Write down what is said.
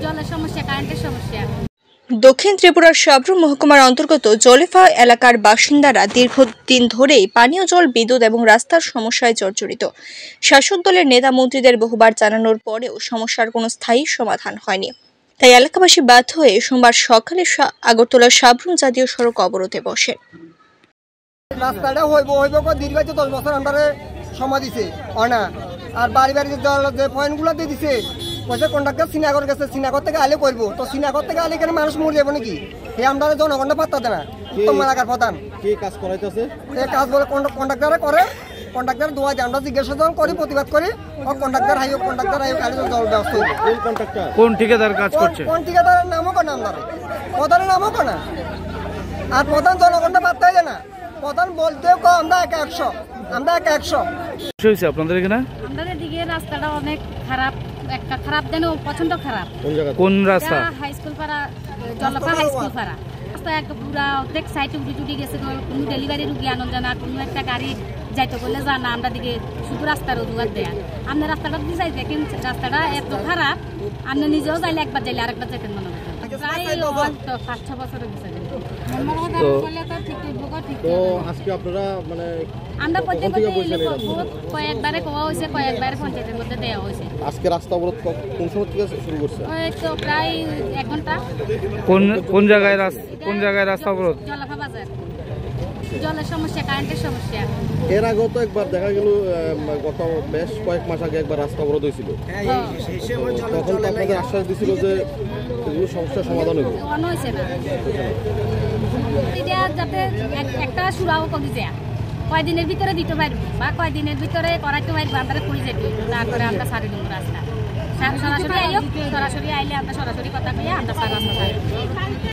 জলের সমস্যা, কারেন্টের সমস্যা। দক্ষিণ ত্রিপুরার সাব্রুম মহকুমার অন্তর্গত জলেফা এলাকার বাসিন্দারা দীর্ঘদিন ধরেই পানীয় জল, বিদ্যুৎ এবং রাস্তার সমস্যায় জর্জরিত। শাসক দলের নেতা মন্ত্রীদের বহুবার জানানোর পরেও সমস্যার কোনো স্থায়ী সমাধান হয়নি। তাই এলাকাবাসী বাধ্য হয়ে সোমবার সকালে আগরতলা সাব্রুম জাতীয় সড়ক অবরোধে বসে। রাস্তাটা হইব দীর্ঘ 10 বছর আমরা সময় দিছে না, আর বাড়ি বাড়ি যে পয়েন্টগুলো দিয়ে দিছে পয়সা কন্ট্রাক্টর শ্রীনগর গেছে, শ্রীনগর থেকে আলে করবো, তো শ্রীনগর থেকে আলে এখানে মানুষ মরে যাবো নাকি? এই আমরা জনগণটা পাত্তা দেয় না। উত্তম এলাকার প্রধান কি কাজ করাইতেছে, এই কাজ বলে কন্ট্রাক্টরে করে, কন্ট্রাক্টর দোয়া যায়, আমরা জিজ্ঞাসা করি, প্রতিবাদ করি, ও কন্ট্রাক্টর হাইও কাজে জল ব্যবস্থা হইবে। কোন ঠিকাদার কাজ করছে? কোন ঠিকাদারের নামও কেনা আমরা, প্রধানের নামও কেনা, আর প্রধান জনগণটা পাত্তাই দেয় না। প্রধান বলতেও আমরা 100, আমরা 100। আপনাদের এখানে আমাদের দিকে রাস্তাটা অনেক খারাপ, একটা খারাপ যেন প্রচন্ড খারাপ। কোন রাস্তা? হাই স্কুল পাড়া, জলপা হাই স্কুল পাড়া রাস্তা এক পুরা অর্ধেক সাইডে উঠে গেছে। কোনো ডেলিভারি রুগী আনন্দ জানা, কোনো একটা গাড়ি যাইতে বললে জানা, আমরা দিকে শুধু রাস্তার অজুহাত দেয়া। আপনি রাস্তাটা দিয়ে যাই দেখেন, রাস্তাটা এত খারাপ, আপনি নিজেও যাইলে একবার যাইলে আরেকবার যেতেন মনে হয়। প্রায় 5-6 বছর গেছে। আমরা কয়েকবারে কোয়া হয়েছে, কয়েকবারে পঞ্চায়েতের মধ্যে দেওয়া হয়েছে। আজকে রাস্তা অবরোধ কোন সময় থেকে শুরু করছে? তো প্রায় 1 ঘন্টা। কোন জায়গায় রাস্তা অবরোধ? জলফা বাজার। জলের সমস্যা, কারেন্টের সমস্যা। এর আগেও তো একবার দেখা গেল, গত বেশ কয়েক মাস আগে একবার রাস্তা অবরোধ হয়েছিল। তখন তো আপনাদের আশ্বাস দিছিল যে এগুলো সমস্যার সমাধান হবে। হয়েছে না, যাতে একটা সুরাও করি যায়, কয়দিনের ভিতরে দিতে পারবো বা কয়দিনের ভিতরে করাইতে পারবো, আমরা করে যেতে তারপরে আমরা সারি দেবো রাস্তা। সরাসরি আইলে আমরা সরাসরি কথা কইয়া আমরা রাস্তা